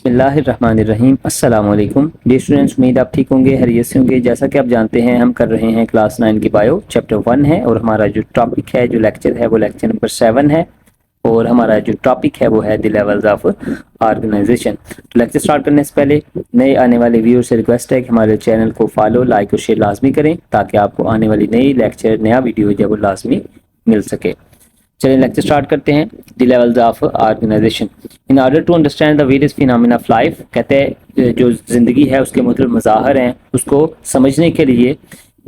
बिस्मिल्लाहिर्रहमानिर्रहीम अस्सलाम वालेकुम डियर स्टूडेंट्स, उम्मीद आप ठीक होंगे, खैरियत से होंगे। जैसा कि आप जानते हैं हम कर रहे हैं क्लास 9 की बायो चैप्टर 1 है और हमारा जो टॉपिक है, जो लेक्चर है वो लेक्चर नंबर 7 है और हमारा जो टॉपिक है वो है द लेवल्स ऑफ ऑर्गेनाइजेशन। तो लेक्चर स्टार्ट करने से पहले नए आने वाले व्यूअर से रिक्वेस्ट है कि हमारे चैनल को फॉलो, लाइक और शेयर लाजमी करें ताकि आपको आने वाली नई लेक्चर, नया वीडियो जो वो लाजमी मिल सके। चलिए लेक्चर स्टार्ट करते हैं। The levels of organization in order to understand the various phenomena of life. कहते हैं जो ज़िंदगी है उसके मुख्तलिफ मज़ाहिर हैं, उसको समझने के लिए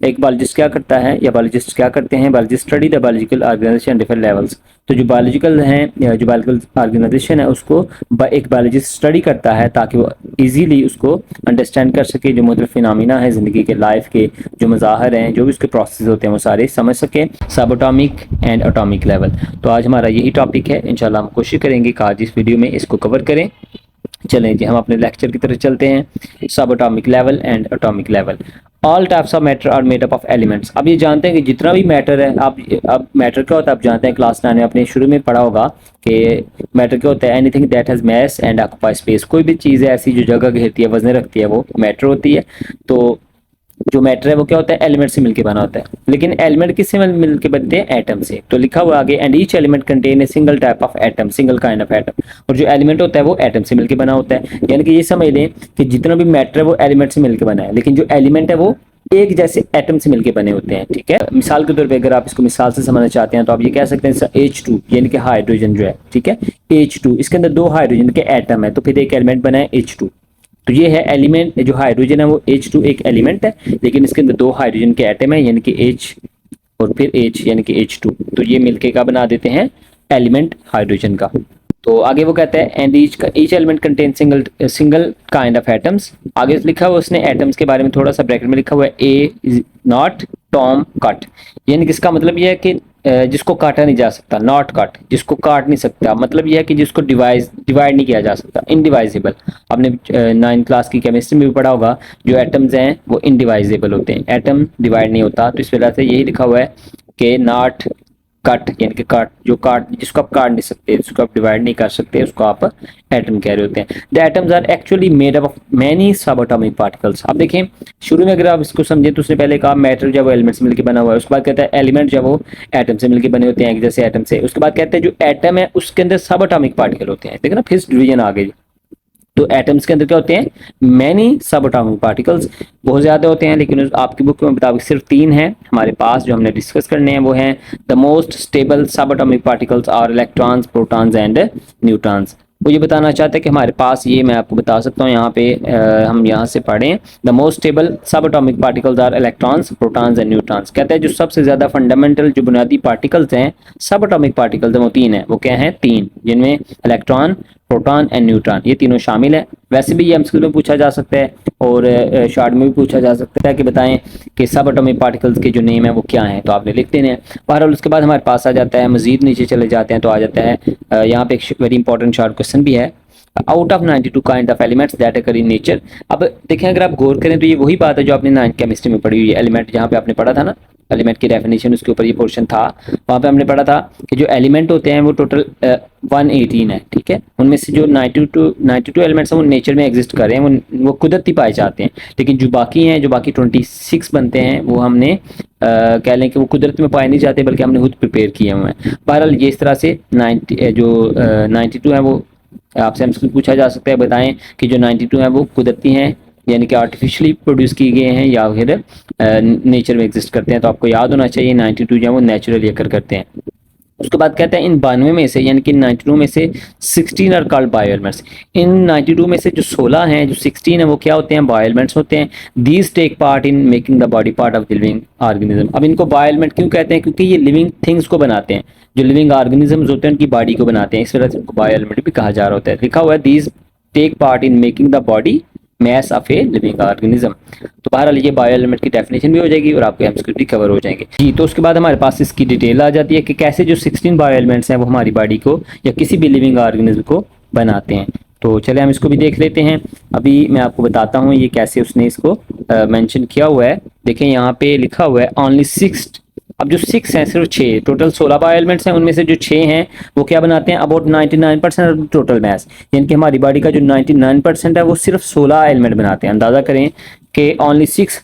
एक बायोलॉजिस्ट क्या करता है या बायोलॉजिस्ट क्या करते हैं, biologist study the biological organization different levels. तो जो बायोलॉजिकल हैं या जो बायोलॉजिकल ऑर्गेनाइजेशन है उसको एक बायोलॉजिस्ट स्टडी करता है ताकि वो इजीली उसको अंडरस्टैंड कर सके, जो मुख्तलिफ फिनोमेना है ज़िंदगी के, लाइफ के जो मज़ाहिर हैं, जो भी उसके प्रोसेस होते हैं वो सारे समझ सके, सब एटॉमिक एंड एटॉमिक लेवल। तो आज हमारा यही टॉपिक है, इंशाल्लाह हम कोशिश करेंगे कि आज इस वीडियो में इसको कवर करें। चलें जी, हम अपने लेक्चर की तरफ चलते हैं। Sub atomic level and atomic level. All types of matter are made up of elements. अब ये जानते हैं कि जितना भी मैटर है, अब मैटर क्या होता है आप जानते हैं, क्लास 9 में अपने शुरू में पढ़ा होगा कि मैटर क्या होता है, anything that has mass and occupy space. कोई भी चीज़ है ऐसी जो जगह घेरती है, वजन रखती है, वो मैटर होती है। तो जो मैटर है वो क्या होता है, एलिमेंट से मिलकर बना होता है। लेकिन एलिमेंट किससे मिलकर बनते हैं, एटम से। तो लिखा हुआ आगे, and each element contain a single type of atom, single kind of atom. और जो एलिमेंट होता है वो एटम से मिलकर बना होता है। यानी कि ये समझ लें कि जितना भी मैटर है वो एलिमेंट से मिलकर बना है, लेकिन जो एलिमेंट है वो एक जैसे एटम से मिलकर बने होते हैं। ठीक है, मिसाल के तौर पे अगर आप इसको मिसाल से समझना चाहते हैं तो आप ये कह सकते हैं H2 यानी कि हाइड्रोजन जो है, ठीक है, H2 इसके अंदर 2 हाइड्रोजन के एटम है तो फिर एक एलिमेंट बना है H2। तो ये है एलिमेंट, जो हाइड्रोजन है वो H2 एक एलिमेंट है, लेकिन इसके अंदर 2 हाइड्रोजन के एटम है यानी कि H और फिर H यानी कि H2। तो ये मिलके क्या बना देते हैं, एलिमेंट हाइड्रोजन का। तो आगे वो कहता है, and each element contain single kind of atoms. आगे लिखा हुआ उसने एटम्स के बारे में थोड़ा सा ब्रैकेट में लिखा हुआ है, ए नॉट टॉम कट। यानी कि इसका मतलब यह है कि जिसको काटा नहीं जा सकता, नॉट कट, जिसको काट नहीं सकता, मतलब यह है कि जिसको डिवाइड नहीं किया जा सकता, इनडिवाइजेबल। आपने 9th क्लास की केमिस्ट्री में भी पढ़ा होगा, जो एटम्स हैं वो इनडिवाइजेबल होते हैं, एटम डिवाइड नहीं होता। तो इस वजह से यही लिखा हुआ है कि नॉट कट, यानी कि जिसको आप काट नहीं सकते, जिसको आप डिवाइड नहीं कर सकते, उसको आप एटम कह रहे होते हैं। The atoms are actually made up of many sub atomic particles. अब देखें, शुरू में अगर आप इसको समझें तो उसने पहले कहा मैटर जब वो एलिमेंट से मिलकर बना हुआ है, उसके बाद कहता है एलिमेंट जब वो एटम से मिलकर बने होते हैं, एक जैसे एटम से। उसके बाद कहते हैं जो एटम है उसके अंदर सब एटॉमिक पार्टिकल होते हैं। देखो ना, फिर डिवीजन आ गई। तो एटम्स के अंदर क्या होते हैं, मैनी सब एटॉमिक पार्टिकल्स, बहुत ज़्यादा होते हैं, लेकिन आपकी बुक में मुताबिक सिर्फ 3 हैं हमारे पास जो हमने डिस्कस करने हैं। वो हैं the most stable sub atomic particles are electrons, protons and neutrons. वो ये बताना चाहता है कि हमारे पास, ये मैं आपको बता सकता हूँ, यहाँ पे हम यहाँ से पढ़ें, the most stable sub atomic particles are electrons, protons and neutrons. कहते हैं जो सबसे ज़्यादा फंडामेंटल, जो बुनियादी पार्टिकल्स हैं, सब एटॉमिक पार्टिकल्स हैं, वो 3 हैं। वो क्या हैं, 3, जिनमें इलेक्ट्रॉन, प्रोटॉन एंड न्यूट्रॉन, ये तीनों शामिल है। वैसे भी ये एमसीक्यू में पूछा जा सकता है और शॉर्ट में भी पूछा जा सकता है कि बताएं कि सब एटॉमिक पार्टिकल्स के जो नेम है वो क्या हैं, तो आपने लिख देने हैं। बहरहाल उसके बाद हमारे पास आ जाता है, मजीद नीचे चले जाते हैं तो आ जाता है यहाँ पे एक वेरी इंपॉर्टेंट शॉर्ट क्वेश्चन भी है, out of 92 kind of elements that occur in nature. अब देखें, अगर आप गौर करें तो ये वही बात है जो आपने 9th केमिस्ट्री में पढ़ी हुई है। एलिमेंट जहाँ पे आपने पढ़ा था ना, एलिमेंट की डेफिनेशन, उसके ऊपर ये पोर्शन था, वहाँ पे हमने पढ़ा था कि जो एलिमेंट होते हैं वो टोटल 118 है। ठीक है, उनमें से जो 92 एलिमेंट्स हैं वो नेचर में एग्जिस्ट कर रहे हैं, वो कुदरती पाए जाते हैं। लेकिन जो बाकी हैं, जो बाकी 26 बनते हैं, वो हमने कह लें कि वो कुदरत में पाए नहीं जाते, बल्कि हमने खुद प्रिपेयर किए हुए हैं। बहरहाल ये इस तरह से 92 है वो आपसे हमसे पूछा जा सकता है, बताएं कि जो 92 है वो कुदरती हैं यानी कि आर्टिफिशियली प्रोड्यूस किए गए हैं या फिर नेचर में एग्जिस्ट करते हैं। तो आपको याद होना चाहिए 92 जो है वो नेचुरली अकर करते हैं। उसके बाद कहते हैं इन 92 में से, यानी कि 92 में से 16 आर कॉल्ड बायो एलिमेंट्स। इन 92 में से जो 16 हैं, जो 16 है वो क्या होते हैं, बायो एलिमेंट्स होते हैं। These take part in making the body part of the living organism. अब इनको बायो एलिमेंट क्यों कहते हैं, क्योंकि ये लिविंग थिंग्स को बनाते हैं, जो लिविंग ऑर्गेनिजम्स होते हैं उनकी बॉडी को बनाते हैं, इस वजह से उनको बायो एलिमेंट भी कहा जा रहा होता है। लिखा हुआ है these take part in making the body mass of a living organism. तो बहरहाल ये बायो एलिमेंट की डेफिनेशन भी हो जाएगी और आपके एमसीक्यू भी कवर हो जाएंगे जी। तो उसके बाद हमारे पास इसकी डिटेल आ जाती है कि कैसे जो 16 बायो एलिमेंट्स हैं वो हमारी बॉडी को या किसी भी लिविंग ऑर्गेनिज्म को बनाते हैं। तो चले हम इसको भी देख लेते हैं। अभी मैं आपको बताता हूँ ये कैसे उसने इसको मेंशन किया हुआ है। देखें यहाँ पे लिखा हुआ है ओनली 6 अब जो 6 हैं, सिर्फ 6, टोटल 16 बायो एलिमेंट्स हैं, उनमें से जो 6 हैं वो क्या बनाते हैं, अबाउट 99% ऑफ टोटल मास, यानी कि हमारी बॉडी का जो 99% है वो सिर्फ 16 एलिमेंट बनाते हैं। अंदाजा करें कि only 6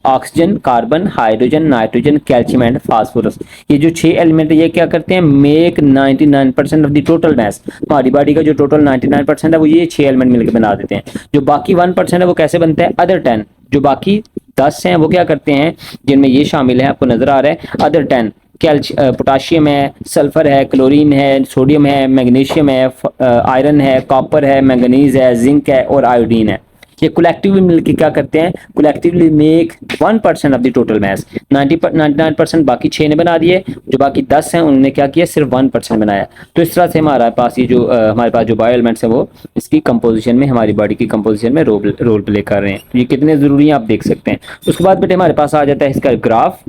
oxygen, carbon, hydrogen, nitrogen, calcium and phosphorus, ये जो 6 एलिमेंट ये क्या करते हैं, make 99% of the total mass. हमारी बॉडी का जो टोटल 99% है वो ये 6 एलिमेंट मिलकर बना देते हैं। जो बाकी 1% है वो कैसे बनता है, अदर 10, जो बाकी 10 हैं वो क्या करते हैं, जिनमें ये शामिल है, आपको नजर आ रहा है अदर 10, पोटाशियम है, सल्फर है, क्लोरीन है, सोडियम है, मैग्नीशियम है, आयरन है, कॉपर है, मैंगनीज है, जिंक है और आयोडीन है। ये कलेक्टिवली मिलकर क्या करते हैं, collectively make 1% of the total mass. 99% बाकी 6 ने बना दिए, जो बाकी 10 हैं उन्होंने क्या किया, सिर्फ 1% बनाया। तो इस तरह से हमारे पास ये जो हमारे पास जो बायो एलिमेंट्स हैं वो इसकी कंपोजिशन में, हमारी बॉडी की कंपोजिशन में रोल प्ले कर रहे हैं। ये कितने ज़रूरी हैं आप देख सकते हैं। उसके बाद बेटे हमारे पास आ जाता है इसका ग्राफ।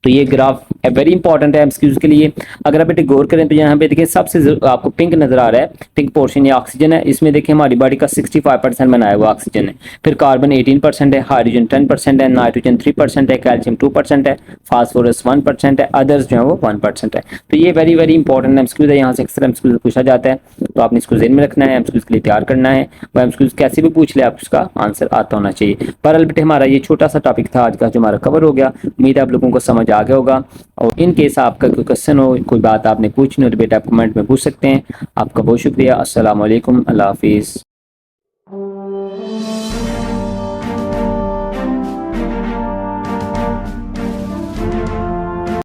तो ये ग्राफ वेरी इंपॉर्टेंट है एमसीक्यूज के लिए। अगर आप बेटे गौर करें तो यहाँ पे देखिए सबसे आपको पिंक नजर आ रहा है, पिंक पोर्शन ये ऑक्सीजन है। इसमें देखिए हमारी बॉडी का 65% बनाया हुआ ऑक्सीजन है, फिर कार्बन 18% है, हाइड्रोजन 10% है, नाइट्रोजन 3% है, कैल्शियम 2% है, फास्फोरस 1% है, अदर्स जो है वो 1% है। तो ये वेरी वेरी इंपॉर्टेंट एमसीक्यूज है, यहाँ से अक्सर एमसीक्यूज पूछा जाता है, तो आपने इसको ज़हन में रखना है, एमसीक्यूज के लिए तैयार करना है। वह एमसीक्यूज कैसे भी पूछ ले आप उसका आंसर आता होना चाहिए। पर बेटे हमारा ये छोटा सा टॉपिक था आज का जो हमारा कवर हो गया, उम्मीद है आप लोगों को समझ आ गया होगा। और इन केस आपका कोई क्वेश्चन हो, कोई बात आपने पूछनी हो तो बेटा आप कमेंट में पूछ सकते हैं। आपका बहुत शुक्रिया। अस्सलाम वालेकुम, अल्लाह हाफिज़।